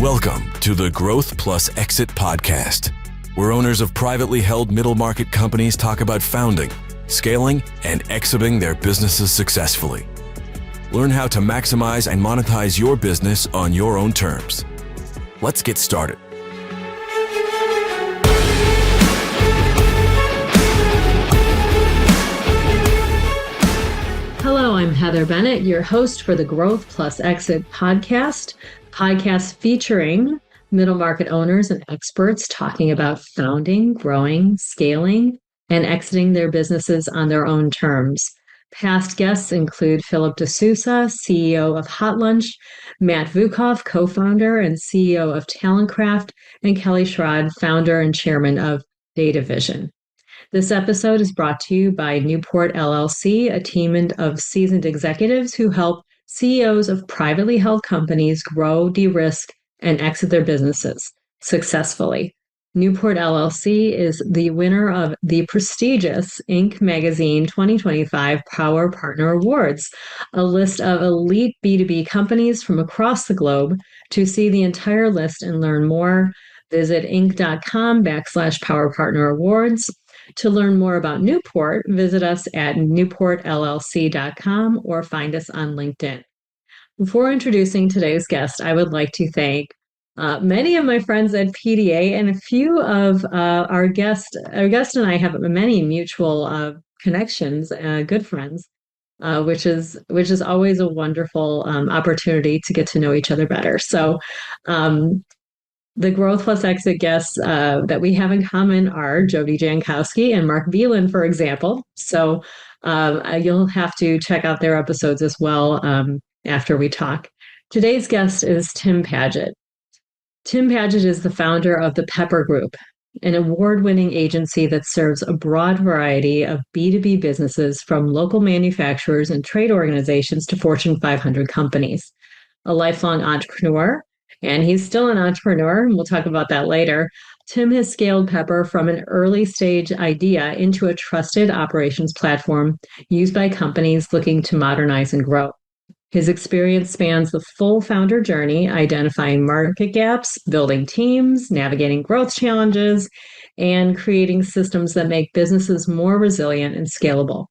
Welcome to the Growth Plus Exit podcast, where owners of privately held middle market companies talk about founding, scaling, and exiting their businesses successfully. Learn how to maximize and monetize your business on your own terms. Let's get started. Hello, I'm Heather Bennett, your host for the Growth Plus Exit podcast featuring middle market owners and experts talking about founding, growing, scaling, and exiting their businesses on their own terms. Past guests include Philip D'Souza, CEO of Hot Lunch, Matt Vukoff, co-founder and CEO of Talentcraft, and Kelly Schrod, founder and chairman of Data Vision. This episode is brought to you by Newport LLC, a team of seasoned executives who help CEOs of privately held companies grow, de-risk, and exit their businesses successfully. Newport LLC is the winner of the prestigious Inc. Magazine 2025 Power Partner Awards, a list of elite B2B companies from across the globe. To see the entire list and learn more, visit inc.com/Power Partner Awards. To learn more about Newport, visit us at newportllc.com or find us on LinkedIn. Before introducing today's guest, I would like to thank many of my friends at PDA and a few of our guest and I have many mutual connections, good friends, which is always a wonderful opportunity to get to know each other better. So the Growth Plus Exit guests that we have in common are Jody Jankowski and Mark Beelan, for example. So you'll have to check out their episodes as well after we talk. Today's guest is Tim Padgett. Tim Padgett is the founder of the Pepper Group, an award-winning agency that serves a broad variety of B2B businesses from local manufacturers and trade organizations to Fortune 500 companies. A lifelong entrepreneur, and he's still an entrepreneur, and we'll talk about that later. Tim has scaled Pepper from an early stage idea into a trusted operations platform used by companies looking to modernize and grow. His experience spans the full founder journey, identifying market gaps, building teams, navigating growth challenges, and creating systems that make businesses more resilient and scalable.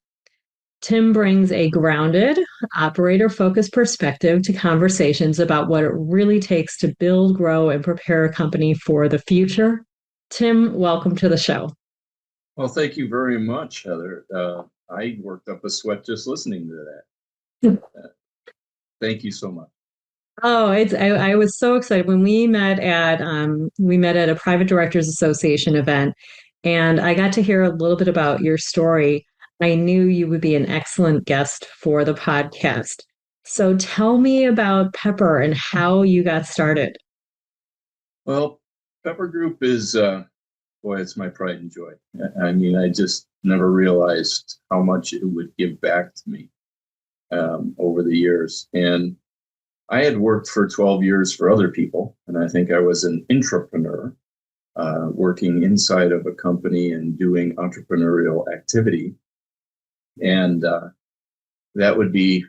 Tim brings a grounded, operator-focused perspective to conversations about what it really takes to build, grow, and prepare a company for the future. Tim, welcome to the show. Well, thank you very much, Heather. I worked up a sweat just listening to that. Thank you so much. Oh, I was so excited when we met at a Private Directors Association event, and I got to hear a little bit about your story. I knew you would be an excellent guest for the podcast. So tell me about Pepper and how you got started. Well, Pepper Group is, it's my pride and joy. I mean, I just never realized how much it would give back to me over the years. And I had worked for 12 years for other people, and I think I was an intrapreneur, working inside of a company and doing entrepreneurial activity. And that would be,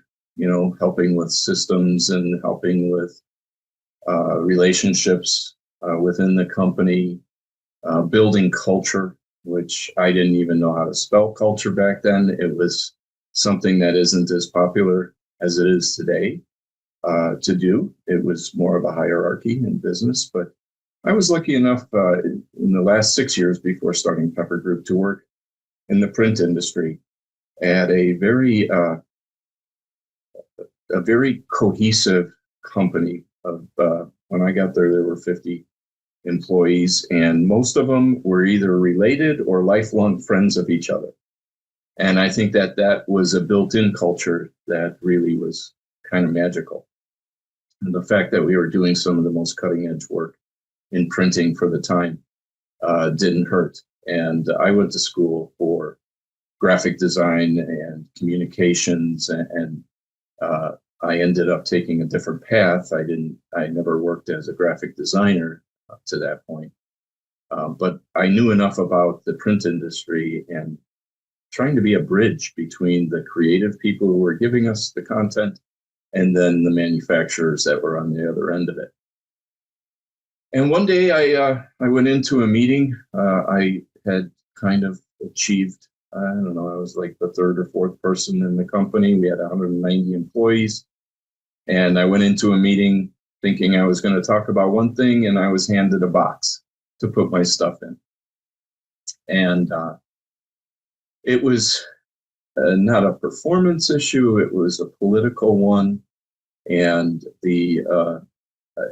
helping with systems and helping with relationships within the company, building culture, which I didn't even know how to spell culture back then. It was something that isn't as popular as it is today to do. It was more of a hierarchy in business. But I was lucky enough in the last 6 years before starting Pepper Group to work in the print industry at a very cohesive company. When I got there were 50 employees, and most of them were either related or lifelong friends of each other. And I think that was a built-in culture that really was kind of magical. And the fact that we were doing some of the most cutting-edge work in printing for the time didn't hurt. And I went to school for graphic design and communications, and I ended up taking a different path. I never worked as a graphic designer up to that point. But I knew enough about the print industry and trying to be a bridge between the creative people who were giving us the content and then the manufacturers that were on the other end of it. And one day I went into a meeting. I had kind of achieved, I don't know, I was like the third or fourth person in the company. We had 190 employees. And I went into a meeting thinking I was going to talk about one thing, and I was handed a box to put my stuff in. And it was not a performance issue, it was a political one. And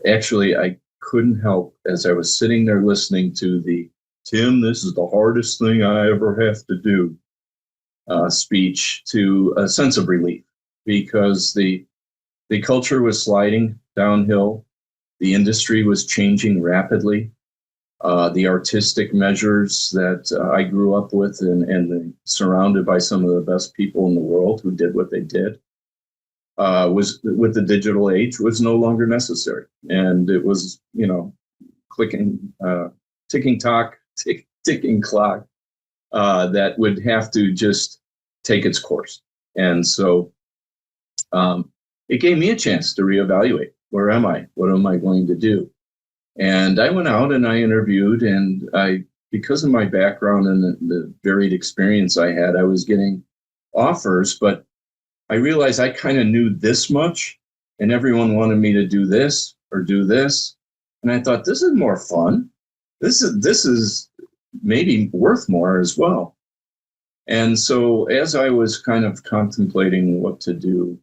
actually, I couldn't help as I was sitting there listening to the Tim, this is the hardest thing I ever have to do speech, to a sense of relief, because the culture was sliding downhill. The industry was changing rapidly. The artistic measures that I grew up with and surrounded by some of the best people in the world who did what they did, was with the digital age was no longer necessary. And it was, ticking clock that would have to just take its course. And so it gave me a chance to reevaluate. Where am I? What am I going to do? And I went out and I interviewed, and because of my background and the varied experience I had, I was getting offers, but I realized I kind of knew this much, and everyone wanted me to do this or do this. And I thought, this is more fun. This is maybe worth more as well. And so as I was kind of contemplating what to do,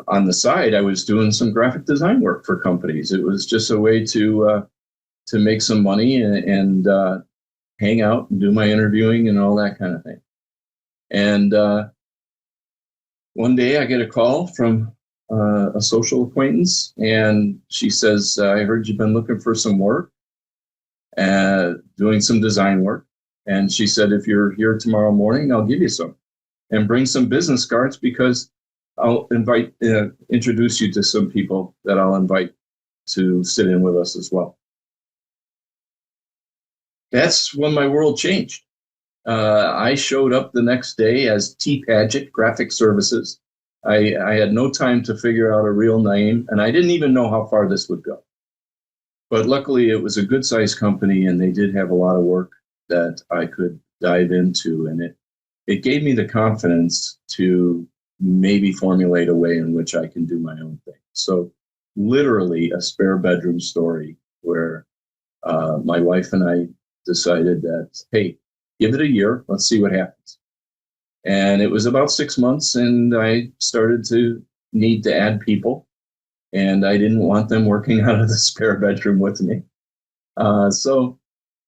on the side, I was doing some graphic design work for companies. It was just a way to make some money and hang out and do my interviewing and all that kind of thing. And one day I get a call from a social acquaintance, and she says, I heard you've been looking for some work, doing some design work. And she said, if you're here tomorrow morning, I'll give you some. And bring some business cards, because I'll introduce you to some people that I'll invite to sit in with us as well. That's when my world changed. I showed up the next day as T. Padgett Graphic Services. I had no time to figure out a real name, and I didn't even know how far this would go. But luckily, it was a good-sized company, and they did have a lot of work that I could dive into, and it gave me the confidence to maybe formulate a way in which I can do my own thing. So literally a spare bedroom story where my wife and I decided that, hey, give it a year, let's see what happens. And it was about 6 months, and I started to need to add people, and I didn't want them working out of the spare bedroom with me. So,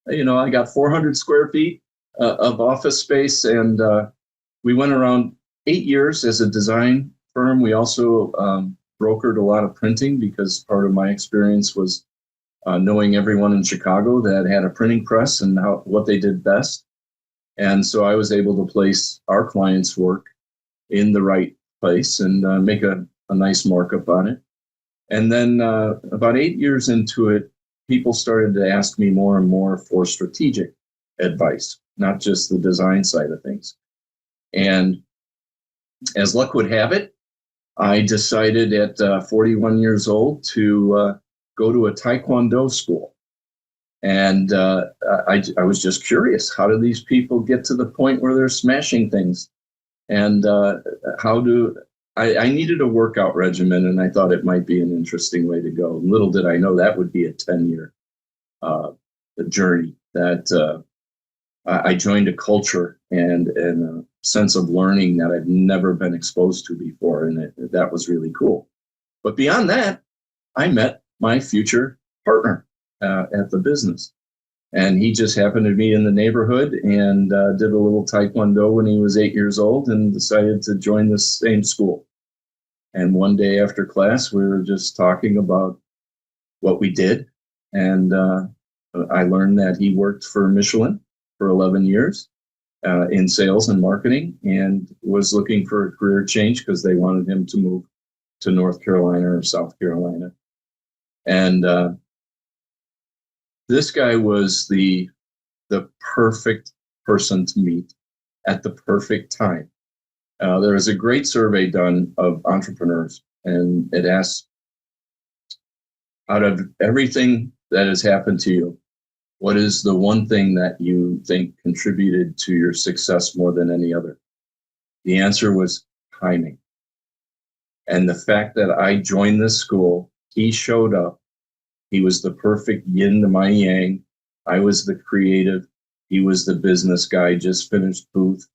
I got 400 square feet of office space, and we went around 8 years as a design firm. We also brokered a lot of printing, because part of my experience was knowing everyone in Chicago that had a printing press and what they did best. And so I was able to place our clients' work in the right place and make a nice markup on it. And then about 8 years into it, people started to ask me more and more for strategic advice, not just the design side of things. And as luck would have it, I decided at 41 years old to go to a Taekwondo school. And I was just curious, how do these people get to the point where they're smashing things? And I needed a workout regimen, and I thought it might be an interesting way to go. Little did I know that would be a 10-year journey, that I joined a culture and a sense of learning that I've never been exposed to before, and that was really cool. But beyond that, I met my future partner at the business, and he just happened to be in the neighborhood and did a little Taekwondo when he was 8 years old and decided to join the same school. And one day after class, we were just talking about what we did, and I learned that he worked for Michelin for 11 years in sales and marketing, and was looking for a career change because they wanted him to move to North Carolina or South Carolina. And this guy was the perfect person to meet at the perfect time. There was a great survey done of entrepreneurs, and it asked out of everything that has happened to you, what is the one thing that you think contributed to your success more than any other? The answer was timing. And the fact that I joined this school, he showed up. He was the perfect yin to my yang. I was the creative. He was the business guy, just finished Booth,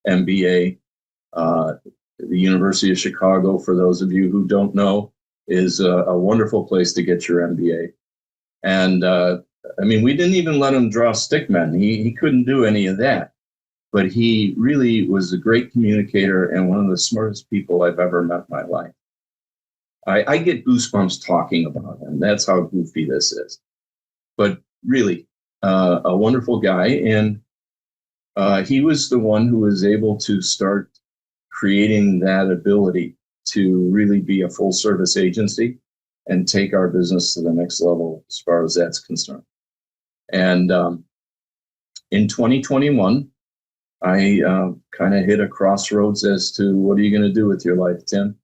MBA. The University of Chicago, for those of you who don't know, is a wonderful place to get your MBA. And I mean, we didn't even let him draw stickmen. He couldn't do any of that. But he really was a great communicator and one of the smartest people I've ever met in my life. I get goosebumps talking about him. That's how goofy this is. But really, a wonderful guy. And he was the one who was able to start creating that ability to really be a full service agency and take our business to the next level as far as that's concerned. And in 2021, I kind of hit a crossroads as to what are you going to do with your life, Tim?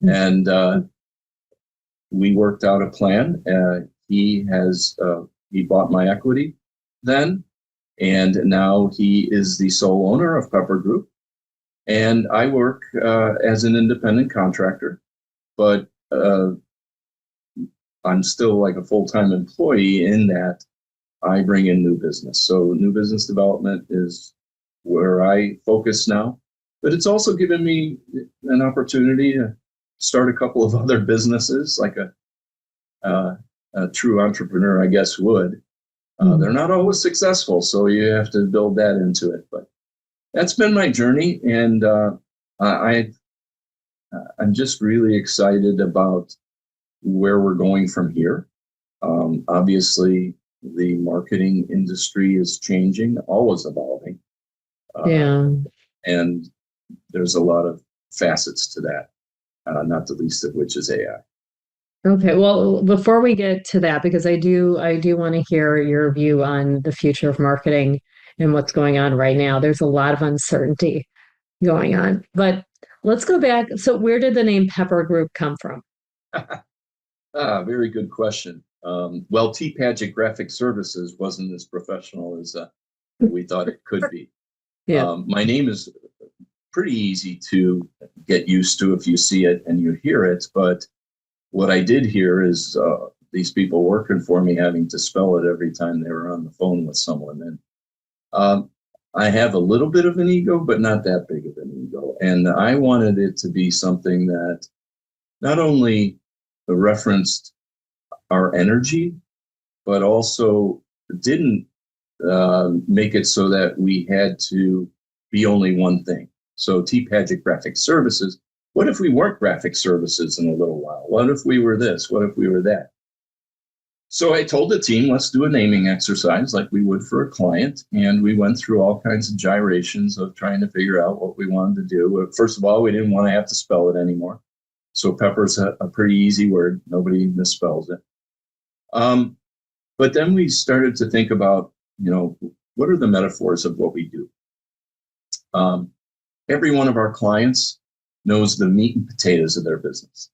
And we worked out a plan. He bought my equity then, and now he is the sole owner of Pepper Group. And I work as an independent contractor, but I'm still like a full-time employee in that I bring in new business. So new business development is where I focus now, but it's also given me an opportunity to start a couple of other businesses like a true entrepreneur, I guess, would. They're not always successful, so you have to build that into it. But that's been my journey, and I'm just really excited about where we're going from here. Obviously, the marketing industry is changing, always evolving. And there's a lot of facets to that, not the least of which is AI. Okay, well, before we get to that, because I do want to hear your view on the future of marketing and what's going on right now. There's a lot of uncertainty going on, but let's go back. So where did the name Pepper Group come from? Very good question. Well, T. Padgett Graphic Services wasn't as professional as we thought it could be. Yeah. My name is pretty easy to get used to if you see it and you hear it, but what I did hear is these people working for me having to spell it every time they were on the phone with someone. And I have a little bit of an ego, but not that big of an ego. And I wanted it to be something that not only referenced our energy, but also didn't make it so that we had to be only one thing. So T. Padgett Graphic Services, what if we weren't graphic services in a little while? What if we were this? What if we were that? So I told the team, let's do a naming exercise like we would for a client. And we went through all kinds of gyrations of trying to figure out what we wanted to do. First of all, we didn't want to have to spell it anymore. So Pepper's a pretty easy word. Nobody misspells it. But then we started to think about, what are the metaphors of what we do? Every one of our clients knows the meat and potatoes of their business.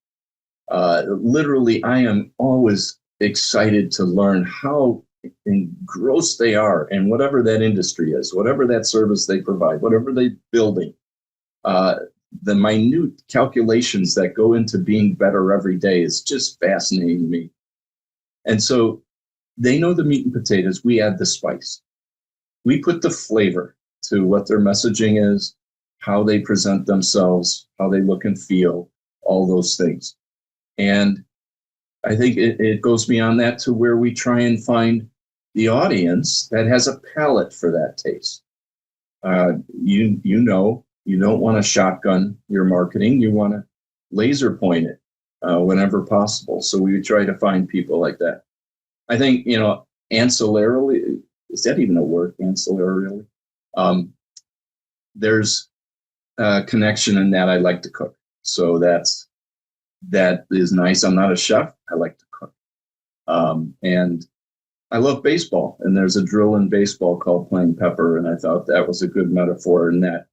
Literally, I am always excited to learn how engrossed they are in whatever that industry is, whatever that service they provide, whatever they're building. The minute calculations that go into being better every day is just fascinating to me. And so they know the meat and potatoes. We add the spice. We put the flavor to what their messaging is, how they present themselves, how they look and feel, all those things. And I think it goes beyond that to where we try and find the audience that has a palate for that taste. You don't want to shotgun your marketing. You want to laser point it whenever possible. So we try to find people like that. I think, ancillarily, is that even a word, ancillarily? There's a connection in that I like to cook. So that is nice. I'm not a chef. I like to cook. And I love baseball. And there's a drill in baseball called playing pepper. And I thought that was a good metaphor in that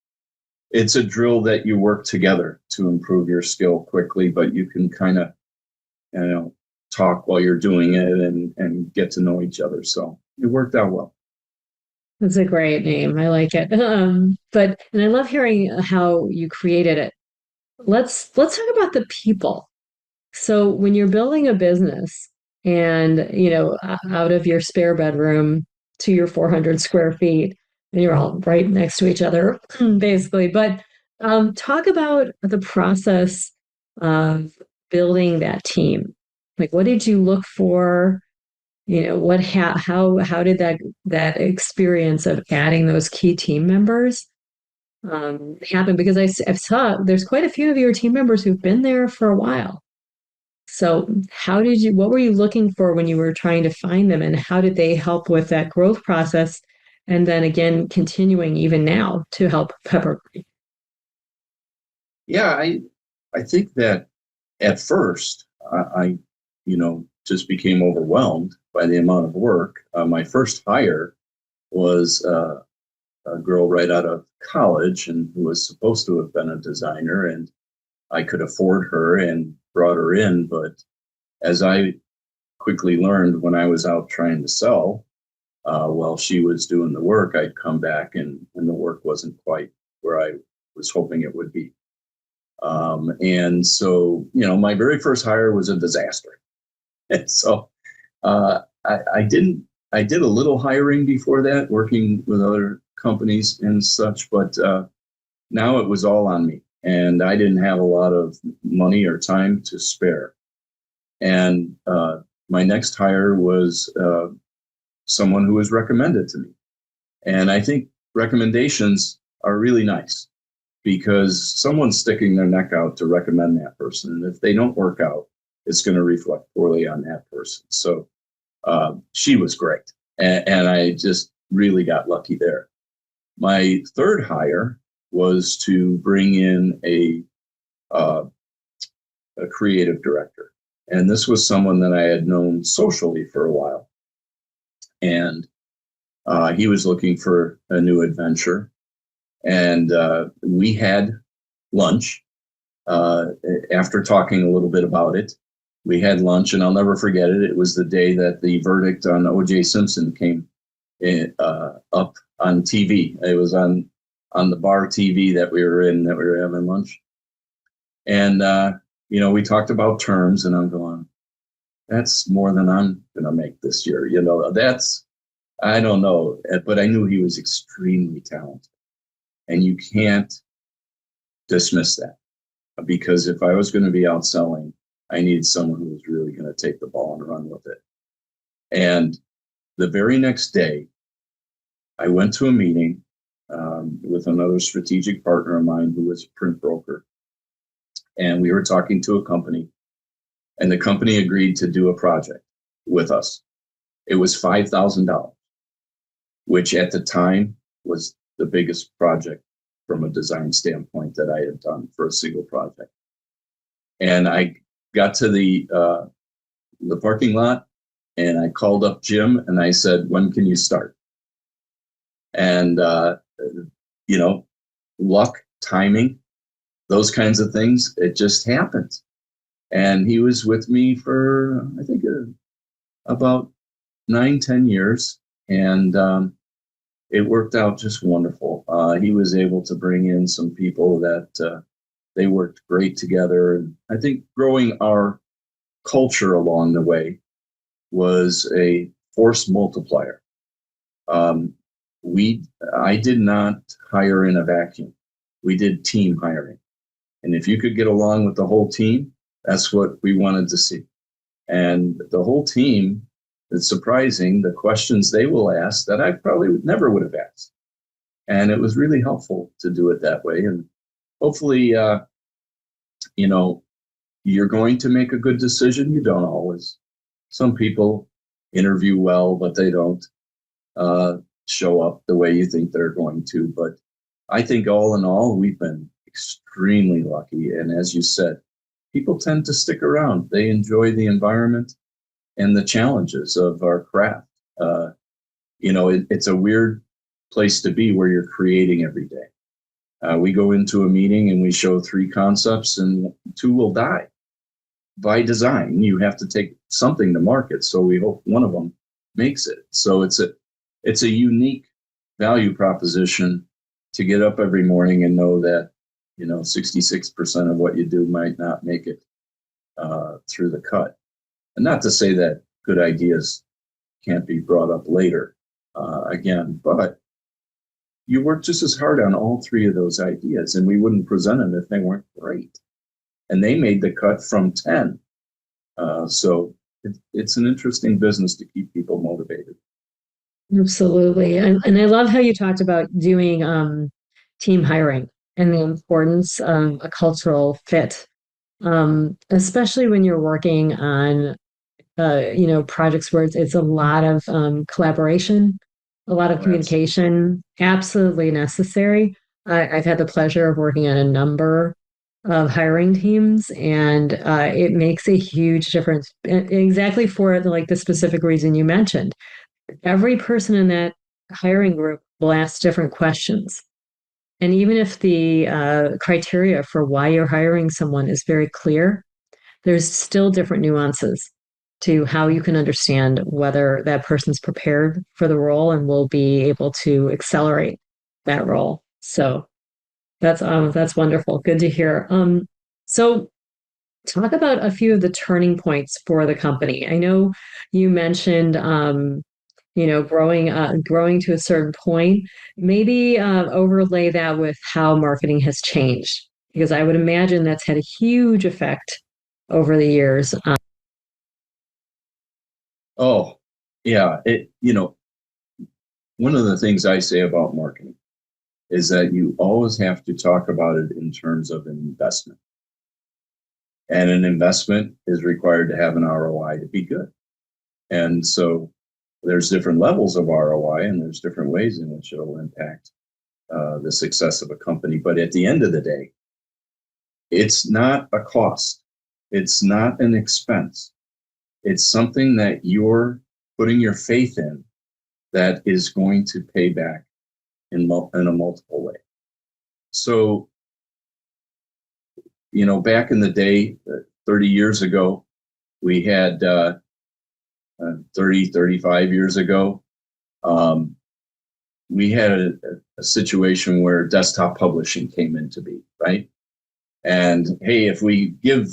it's a drill that you work together to improve your skill quickly, but you can kind of, talk while you're doing it and get to know each other. So it worked out well. That's a great name. I like it. And I love hearing how you created it. Let's talk about the people. So when you're building a business and, out of your spare bedroom to your 400 square feet, and you're all right next to each other, basically. But talk about the process of building that team. Like, what did you look for? How did that experience of adding those key team members happen? Because I saw there's quite a few of your team members who've been there for a while. So what were you looking for when you were trying to find them, and how did they help with that growth process? And then again, continuing even now to help Pepper. Yeah, I think that at first I just became overwhelmed by the amount of work. My first hire was a girl right out of college and who was supposed to have been a designer, and I could afford her and brought her in. But as I quickly learned when I was out trying to sell, while she was doing the work, I'd come back and the work wasn't quite where I was hoping it would be. And so, my very first hire was a disaster. And so I did a little hiring before that, working with other companies and such, but now it was all on me. And I didn't have a lot of money or time to spare. And my next hire was someone who was recommended to me. And I think recommendations are really nice because someone's sticking their neck out to recommend that person. And if they don't work out, it's going to reflect poorly on that person. So she was great. And I just really got lucky there. My third hire was to bring in a creative director. And this was someone that I had known socially for a while. And he was looking for a new adventure. And we had lunch after talking a little bit about it. We had lunch, and I'll never forget it. It was the day that the verdict on O.J. Simpson came up on TV. It was on the bar TV that we were having lunch. And, we talked about terms, and I'm going, that's more than I'm going to make this year. I don't know. But I knew he was extremely talented. And you can't dismiss that, because if I was going to be out selling, I needed someone who was really going to take the ball and run with it. And the very next day, I went to a meeting with another strategic partner of mine who was a print broker. And we were talking to a company, and the company agreed to do a project with us. It was $5,000, which at the time was the biggest project from a design standpoint that I had done for a single project. And I got to the parking lot, and I called up Jim and I said, when can you start? And, luck, timing, those kinds of things, it just happened. And he was with me for, I think, about 9-10 years. And it worked out just wonderful. He was able to bring in some people that they worked great together. And I think growing our culture along the way was a force multiplier. I did not hire in a vacuum. We did team hiring. And if you could get along with the whole team, that's what we wanted to see. And the whole team, it's surprising the questions they will ask that I probably never would have asked. And it was really helpful to do it that way. And hopefully, you're going to make a good decision. You don't always. Some people interview well, but they don't show up the way you think they're going to. But I think all in all, we've been extremely lucky. And as you said, people tend to stick around. They enjoy the environment and the challenges of our craft. It's a weird place to be where you're creating every day. We go into a meeting and we show 3 concepts and 2 will die. by design, you have to take something to market. So we hope one of them makes it. So it's a unique value proposition to get up every morning and know that, 66% of what you do might not make it through the cut. And not to say that good ideas can't be brought up later again, but you work just as hard on all three of those ideas, and we wouldn't present them if they weren't great. And they made the cut from 10. So it's an interesting business to keep people motivated. Absolutely. And I love how you talked about doing team hiring and the importance of a cultural fit, especially when you're working on, projects where it's a lot of collaboration, a lot of communication, absolutely necessary. I've had the pleasure of working on a number of hiring teams, and it makes a huge difference. Exactly for like the specific reason you mentioned. Every person in that hiring group will ask different questions. And even if the criteria for why you're hiring someone is very clear, there's still different nuances to how you can understand whether that person's prepared for the role and will be able to accelerate that role. So that's wonderful. Good to hear. So talk about a few of the turning points for the company. I know you mentioned growing to a certain point. Maybe overlay that with how marketing has changed, because I would imagine that's had a huge effect over the years. Oh, yeah. One of the things I say about marketing is that you always have to talk about it in terms of an investment. And an investment is required to have an ROI to be good. And so there's different levels of ROI, and there's different ways in which it'll impact the success of a company. But at the end of the day, it's not a cost. It's not an expense. It's something that you're putting your faith in that is going to pay back in a multiple way. So, back in the day, 30 years ago, we had 35 years ago, we had a situation where desktop publishing came into be, right? And hey, if we give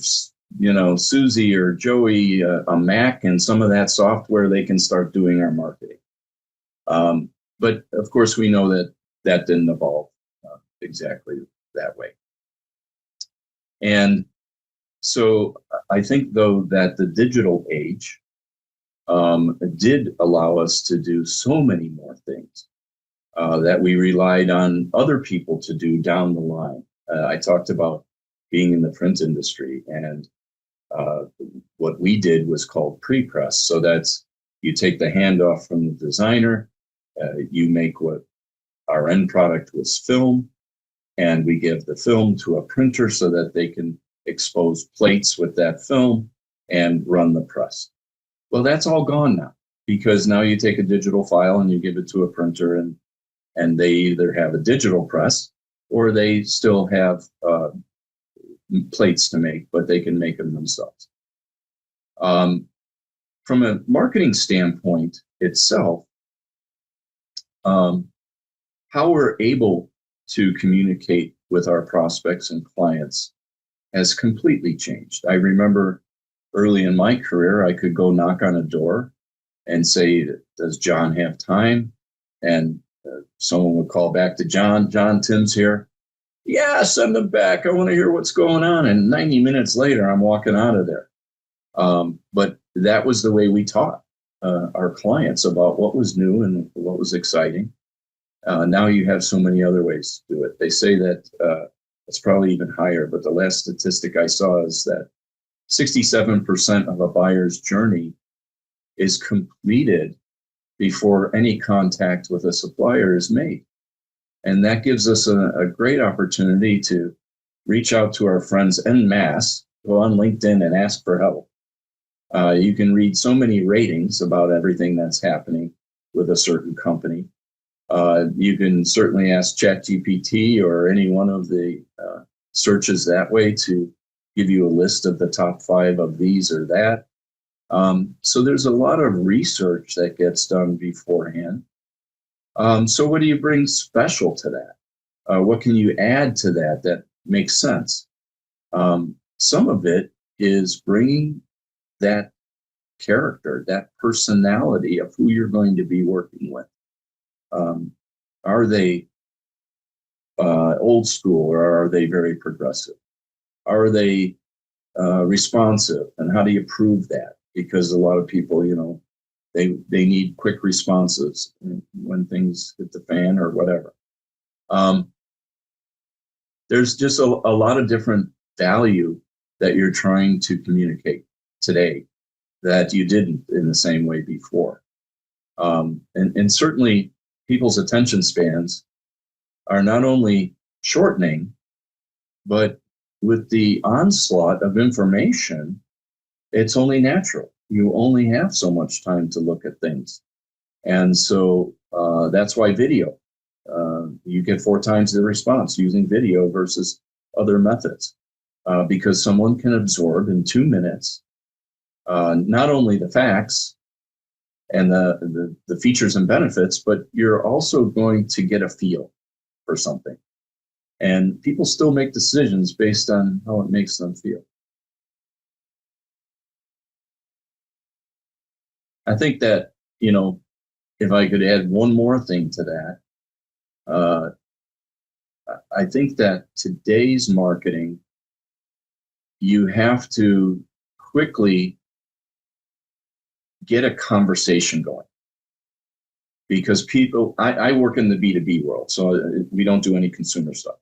Susie or Joey a Mac and some of that software, they can start doing our marketing. But of course, we know that didn't evolve exactly that way. And so I think, though, that the digital age did allow us to do so many more things that we relied on other people to do down the line. I talked about being in the print industry, and what we did was called pre-press. So that's, you take the handoff from the designer, you make what our end product was film, and we give the film to a printer so that they can expose plates with that film and run the press. Well, that's all gone now, because now you take a digital file and you give it to a printer, and they either have a digital press or they still have plates to make, but they can make them themselves. From a marketing standpoint itself, how we're able to communicate with our prospects and clients has completely changed. I remember early in my career, I could go knock on a door and say, does John have time? And someone would call back to John, Tim's here. Yeah, send them back. I want to hear what's going on. And 90 minutes later, I'm walking out of there. But that was the way we taught our clients about what was new and what was exciting. Now you have so many other ways to do it. They say that it's probably even higher, but the last statistic I saw is that 67% of a buyer's journey is completed before any contact with a supplier is made. And that gives us a great opportunity to reach out to our friends en masse, go on LinkedIn and ask for help. You can read so many ratings about everything that's happening with a certain company. You can certainly ask ChatGPT or any one of the searches that way to give you a list of the top 5 of these or that. So there's a lot of research that gets done beforehand. So what do you bring special to that? What can you add to that makes sense? Some of it is bringing that character, that personality of who you're going to be working with. Are they old school, or are they very progressive? Are they responsive, and how do you prove that? Because a lot of people, they need quick responses when things hit the fan or whatever. There's just a lot of different value that you're trying to communicate today that you didn't in the same way before. And certainly people's attention spans are not only shortening, but with the onslaught of information, it's only natural. You only have so much time to look at things. And so that's why video, you get 4 times the response using video versus other methods, because someone can absorb in 2 minutes not only the facts and the features and benefits, but you're also going to get a feel for something. And people still make decisions based on how it makes them feel. I think that, if I could add one more thing to that, I think that today's marketing, you have to quickly get a conversation going. Because people, I work in the B2B world, so we don't do any consumer stuff.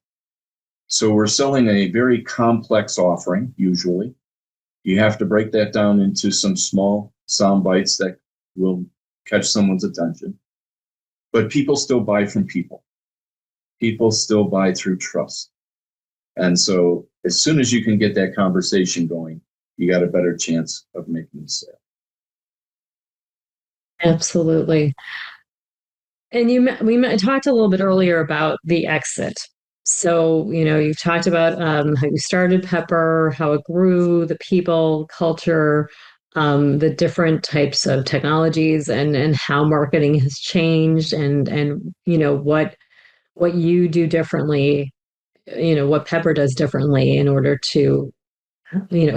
So we're selling a very complex offering, usually. You have to break that down into some small sound bites that will catch someone's attention. But people still buy from people. People still buy through trust. And so as soon as you can get that conversation going, you got a better chance of making a sale. Absolutely. And we talked a little bit earlier about the exit. So, you've talked about how you started Pepper, how it grew, the people, culture, the different types of technologies, and how marketing has changed, and what you do differently, what Pepper does differently in order to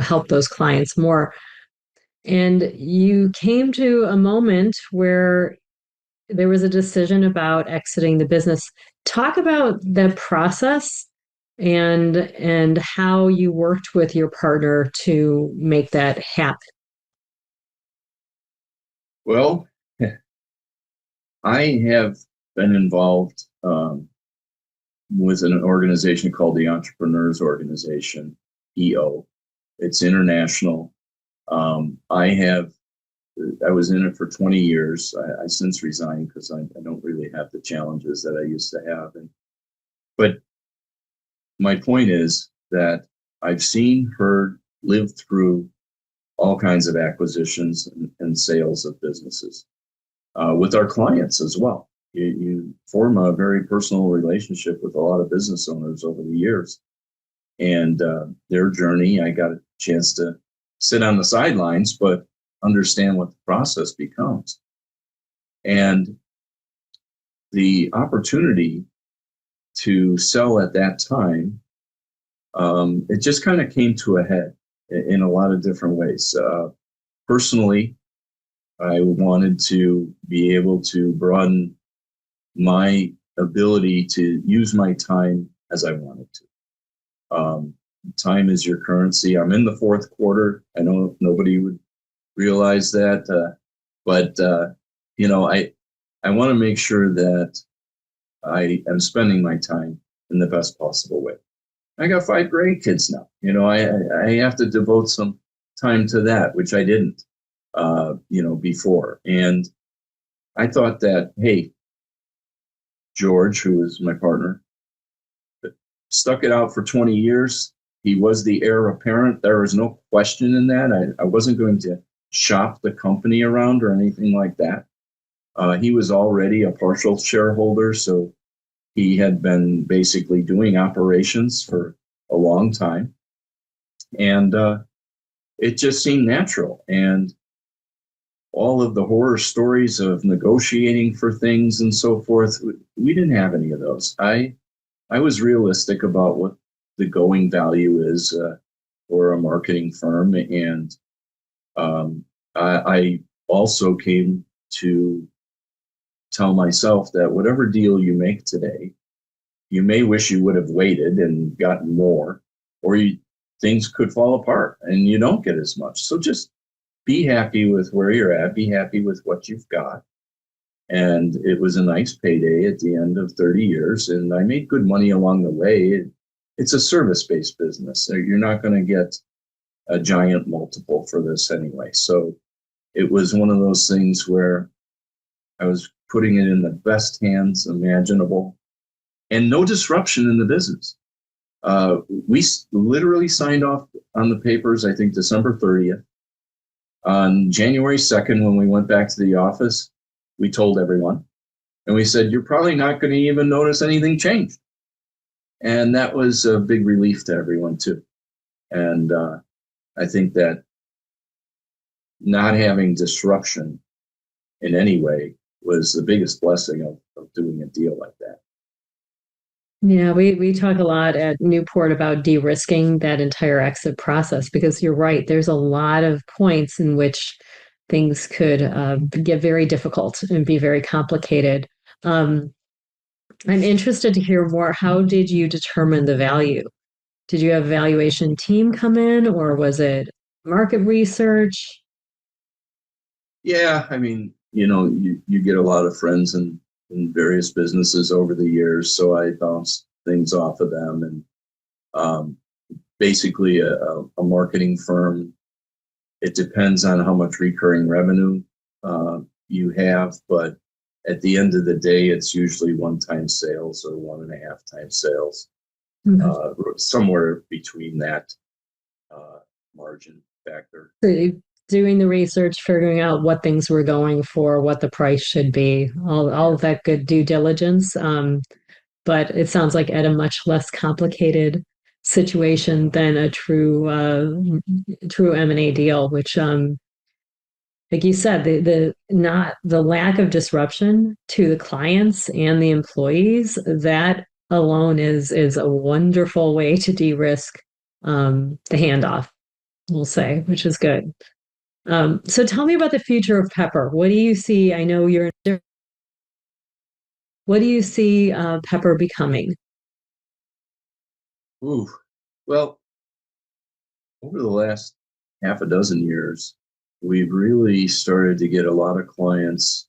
help those clients more. And you came to a moment where there was a decision about exiting the business. Talk about that process and how you worked with your partner to make that happen. Well, I have been involved with an organization called the Entrepreneurs Organization, EO. It's international. I was in it for 20 years. I since resigned because I don't really have the challenges that I used to have. But my point is that I've seen, heard, lived through all kinds of acquisitions and sales of businesses with our clients as well. You form a very personal relationship with a lot of business owners over the years. And their journey, I got a chance to sit on the sidelines, but understand what the process becomes. And the opportunity to sell at that time, it just kind of came to a head in a lot of different ways. Personally, I wanted to be able to broaden my ability to use my time as I wanted to. Time is your currency. I'm in the 4th quarter. I know nobody would realize that, but I want to make sure that I am spending my time in the best possible way. I got 5 grandkids now. I have to devote some time to that, which I didn't, before. And I thought that, hey, George, who was my partner, stuck it out for 20 years. He was the heir apparent. There was no question in that. I wasn't going to shop the company around or anything like that. He was already a partial shareholder, so he had been basically doing operations for a long time. And it just seemed natural. And all of the horror stories of negotiating for things and so forth, we didn't have any of those. I was realistic about what the going value is for a marketing firm. And I also came to tell myself that whatever deal you make today, you may wish you would have waited and gotten more, or things could fall apart and you don't get as much. So just be happy with where you're at, be happy with what you've got. And it was a nice payday at the end of 30 years, and I made good money along the way. It's a service-based business. So you're not going to get a giant multiple for this anyway. So it was one of those things where I was putting it in the best hands imaginable, and no disruption in the business. We literally signed off on the papers, I think, December 30th. On January 2nd, when we went back to the office, we told everyone. And we said, you're probably not going to even notice anything changed. And that was a big relief to everyone, too. And I think that not having disruption in any way was the biggest blessing of doing a deal like that. Yeah, we talk a lot at Newport about de-risking that entire exit process, because you're right. There's a lot of points in which things could get very difficult and be very complicated. I'm interested to hear more. How did you determine the value? Did you have a valuation team come in, or was it market research? Yeah, I mean, you get a lot of friends in various businesses over the years, so I bounced things off of them. And basically, a marketing firm, it depends on how much recurring revenue you have, but at the end of the day, it's usually one-time sales or 1.5 times sales, somewhere between that margin factor. So doing the research, figuring out what things were going for, what the price should be, all of that good due diligence. But it sounds like at a much less complicated situation than a true M&A deal, which like you said, the lack of disruption to the clients and the employees, that alone is a wonderful way to de-risk the handoff, we'll say, which is good. So tell me about the future of Pepper. What do you see? I know what do you see Pepper becoming? Ooh, well, over the last half a dozen years, we've really started to get a lot of clients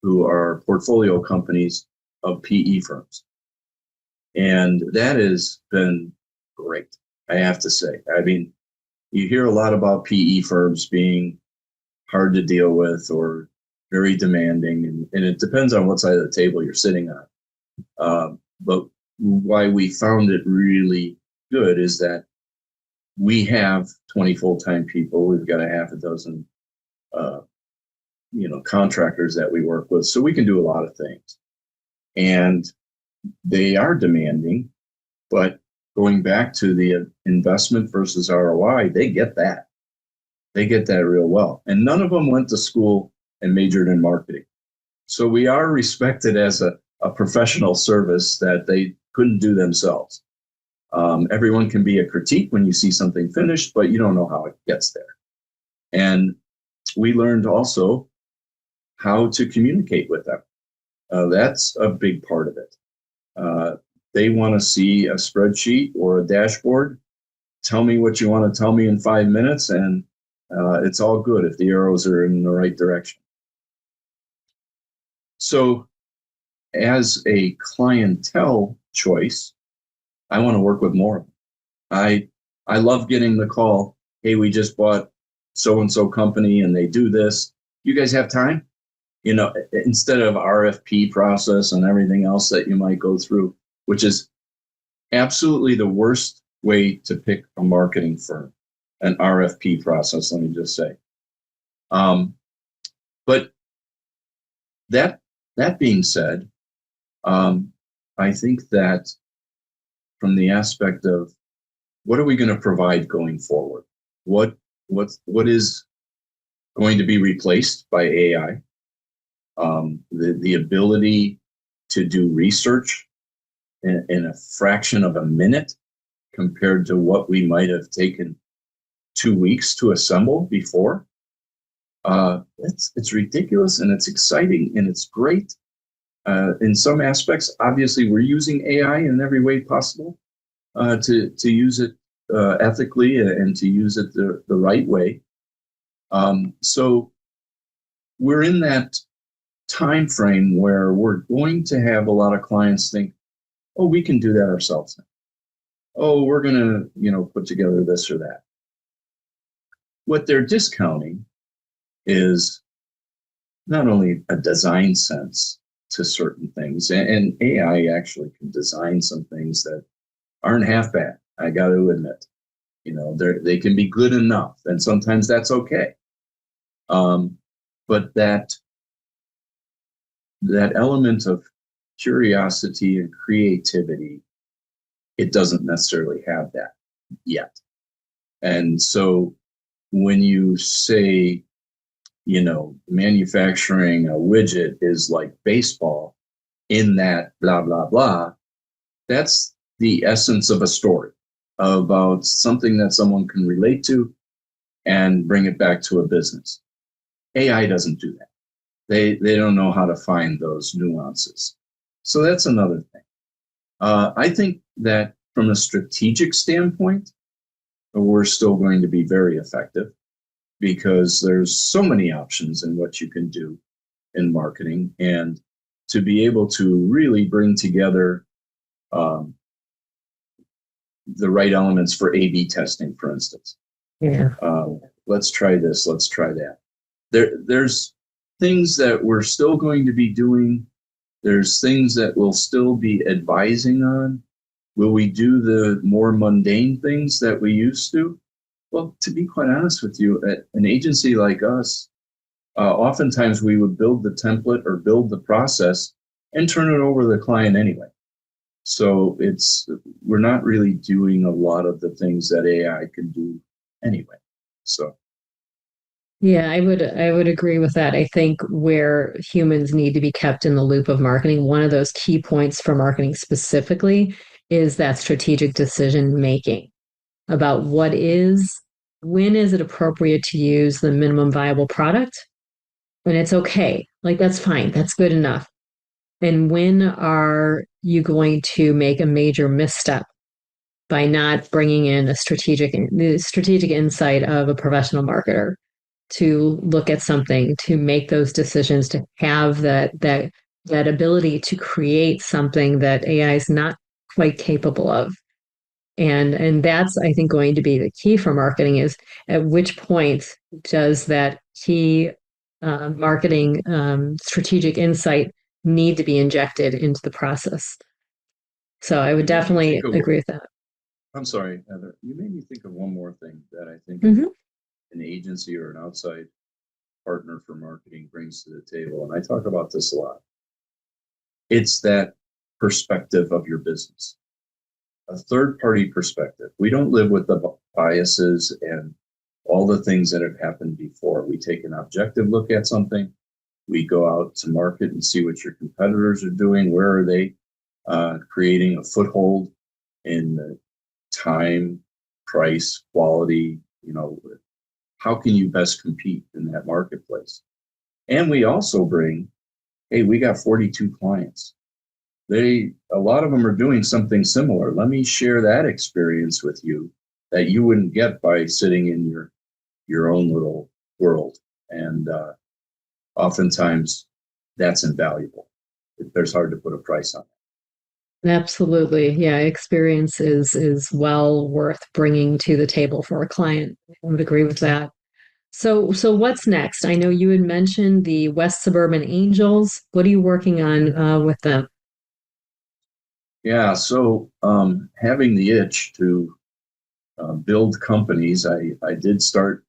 who are portfolio companies of PE firms. And that has been great, I have to say. I mean, you hear a lot about PE firms being hard to deal with or very demanding, and it depends on what side of the table you're sitting on. But why we found it really good is that we have 20 full-time people. We've got a half a dozen, contractors that we work with, so we can do a lot of things. And they are demanding, but going back to the investment versus ROI, they get that. They get that real well. And none of them went to school and majored in marketing. So we are respected as a professional service that they couldn't do themselves. Everyone can be a critique when you see something finished, but you don't know how it gets there. And we learned also how to communicate with them. That's a big part of it. They want to see a spreadsheet or a dashboard. Tell me what you want to tell me in 5 minutes, and it's all good if the arrows are in the right direction. So as a clientele choice, I want to work with more of them. I love getting the call, hey, we just bought so-and-so company and they do this. You guys have time? Instead of RFP process and everything else that you might go through, which is absolutely the worst way to pick a marketing firm, an RFP process, let me just say. But that being said, I think that from the aspect of what are we going to provide going forward? What is going to be replaced by AI? The ability to do research in a fraction of a minute compared to what we might have taken 2 weeks to assemble before. It's ridiculous, and it's exciting, and it's great. In some aspects, obviously, we're using AI in every way possible to use it ethically and to use it the right way. So we're in that time frame where we're going to have a lot of clients think, oh, we can do that ourselves now. Oh, we're going to, put together this or that. What they're discounting is not only a design sense to certain things, and AI actually can design some things that aren't half bad. I got to admit, they can be good enough, and sometimes that's okay. But that element of curiosity and creativity, it doesn't necessarily have that yet. And so when you say, manufacturing a widget is like baseball in that blah, blah, blah, that's the essence of a story about something that someone can relate to and bring it back to a business. AI doesn't do that. They don't know how to find those nuances. So that's another thing. I think that from a strategic standpoint, we're still going to be very effective because there's so many options in what you can do in marketing, and to be able to really bring together the right elements for A/B testing, for instance. Yeah. Let's try this. Let's try that. There's things that we're still going to be doing. There's things that we'll still be advising on. Will we do the more mundane things that we used to? Well, to be quite honest with you, at an agency like us, oftentimes we would build the template or build the process and turn it over to the client anyway. So we're not really doing a lot of the things that AI can do anyway. So. Yeah, I would agree with that. I think where humans need to be kept in the loop of marketing, one of those key points for marketing specifically is that strategic decision making about when is it appropriate to use the minimum viable product? And it's okay. Like, that's fine. That's good enough. And when are you going to make a major misstep by not bringing in the strategic insight of a professional marketer to look at something, to make those decisions, to have that ability to create something that AI is not quite capable of. And that's, I think, going to be the key for marketing, is at which point does that key marketing strategic insight need to be injected into the process. So I would definitely agree with that. I'm sorry, Heather. You made me think of one more thing that I think an agency or an outside partner for marketing brings to the table. And I talk about this a lot. It's that perspective of your business, a third-party perspective. We don't live with the biases and all the things that have happened before. We take an objective look at something. We go out to market and see what your competitors are doing. Where are they creating a foothold in the time, price, quality? How can you best compete in that marketplace? And we also bring, hey, we got 42 clients. A lot of them are doing something similar. Let me share that experience with you that you wouldn't get by sitting in your own little world. And oftentimes that's invaluable. There's hard to put a price on it. Absolutely. Yeah. Experience is well worth bringing to the table for a client. I would agree with that. So what's next? I know you had mentioned the West Suburban Angels. What are you working on with them? Yeah. So having the itch to build companies, I did start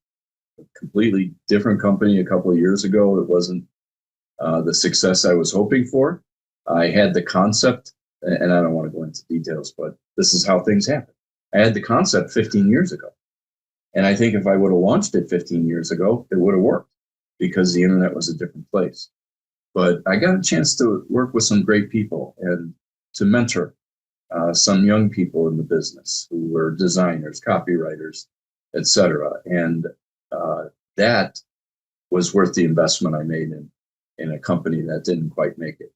a completely different company a couple of years ago. It wasn't the success I was hoping for. I had the concept, and I don't want to go into details, but this is how things happen. I had the concept 15 years ago. And I think if I would have launched it 15 years ago, it would have worked because the internet was a different place. But I got a chance to work with some great people and to mentor some young people in the business who were designers, copywriters, etc. And that was worth the investment I made in a company that didn't quite make it.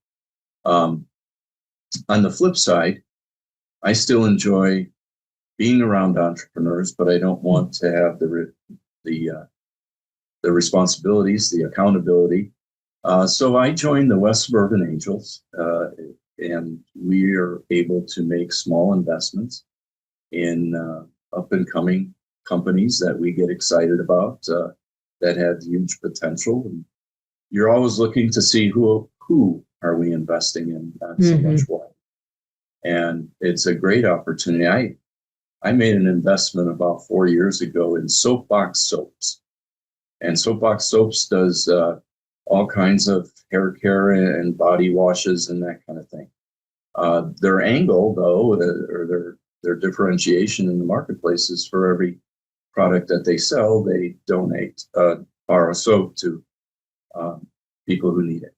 On the flip side, I still enjoy being around entrepreneurs, but I don't want to have the responsibilities, the accountability. So I joined the West Suburban Angels, and we are able to make small investments in up and coming companies that we get excited about that have huge potential. And you're always looking to see who are we investing in, not so much what. And it's a great opportunity. I made an investment about 4 years ago in Soapbox Soaps. And Soapbox Soaps does all kinds of hair care and body washes and that kind of thing. Their angle, though, or their differentiation in the marketplace is for every product that they sell, they donate bar of soap to people who need it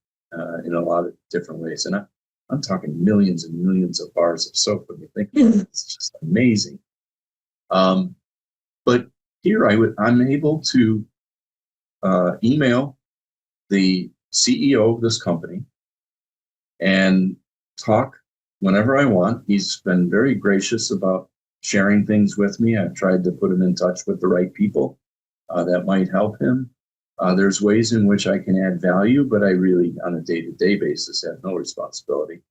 in a lot of different ways. And I'm talking millions and millions of bars of soap when you think about it. It's just amazing. But here I'm able to email the CEO of this company and talk whenever I want. He's been very gracious about sharing things with me. I've tried to put him in touch with the right people that might help him. There's ways in which I can add value, but I really, on a day-to-day basis, have no responsibility.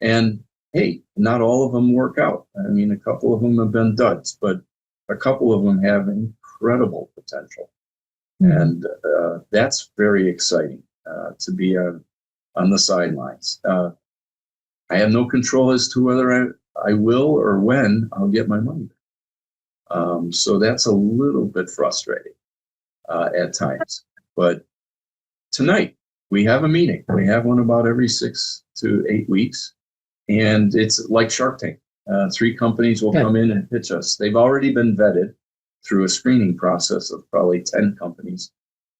And hey, not all of them work out. I mean, a couple of them have been duds, but a couple of them have incredible potential. And that's very exciting to be on the sidelines. I have no control as to whether I will or when I'll get my money back. So that's a little bit frustrating at times. But tonight, we have a meeting. We have one about every 6 to 8 weeks. And it's like Shark Tank. 3 companies will come in and pitch us. They've already been vetted through a screening process of probably 10 companies.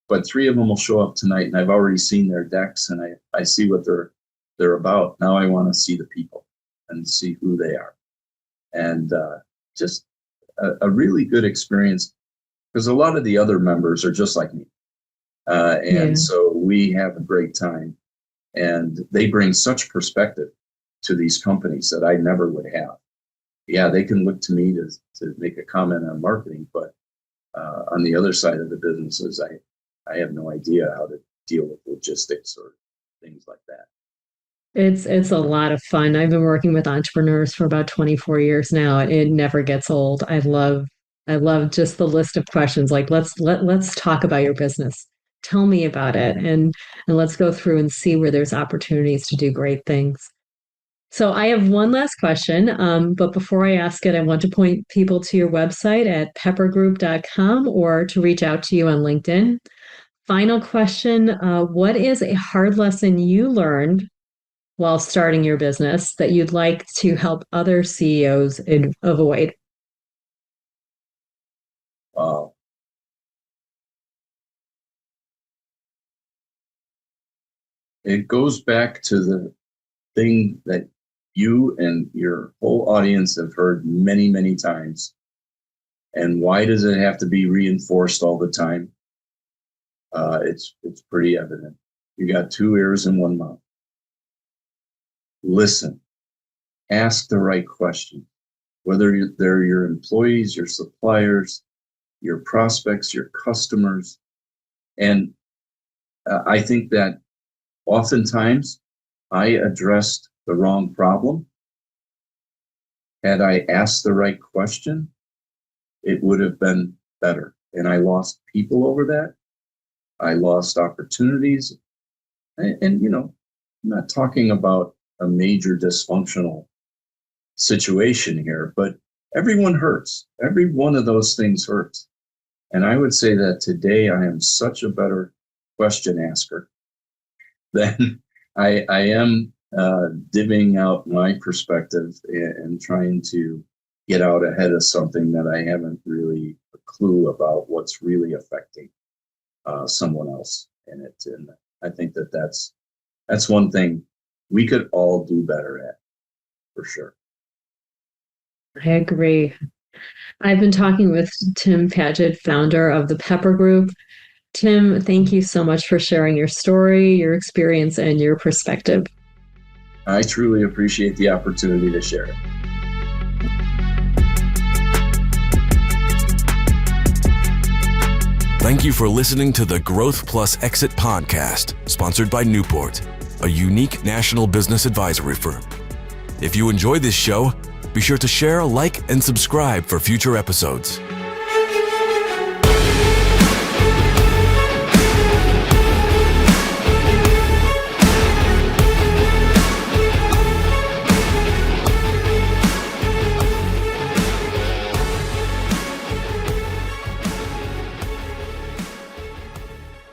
But 3 of them will show up tonight, and I've already seen their decks, and I see what they're about. Now I want to see the people and see who they are. And just a really good experience, because a lot of the other members are just like me. So we have a great time. And they bring such perspective to these companies that I never would have. Yeah, they can look to me to make a comment on marketing, but on the other side of the businesses, I have no idea how to deal with logistics or things like that. It's a lot of fun. I've been working with entrepreneurs for about 24 years now. It never gets old. I love just the list of questions. Like let's talk about your business. Tell me about it, and let's go through and see where there's opportunities to do great things. So I have one last question, but before I ask it, I want to point people to your website at peppergroup.com or to reach out to you on LinkedIn. Final question, what is a hard lesson you learned while starting your business that you'd like to help other CEOs avoid? Wow. It goes back to the thing that you and your whole audience have heard many, many times. And why does it have to be reinforced all the time? It's pretty evident. You got 2 ears and 1 mouth. Listen. Ask the right question. Whether they're your employees, your suppliers, your prospects, your customers. And I think that oftentimes I addressed the wrong problem. Had I asked the right question, it would have been better. And I lost people over that. I lost opportunities. And I'm not talking about a major dysfunctional situation here, but everyone hurts. Every one of those things hurts. And I would say that today I am such a better question asker than I am divvying out my perspective and trying to get out ahead of something that I haven't really a clue about what's really affecting someone else in it. And I think that's one thing we could all do better at, for sure. I agree. I've been talking with Tim Padgett, founder of the Pepper Group. Tim, thank you so much for sharing your story, your experience, and your perspective. I truly appreciate the opportunity to share it. Thank you for listening to the Growth Plus Exit podcast, sponsored by Newport, a unique national business advisory firm. If you enjoyed this show, be sure to share, like, and subscribe for future episodes.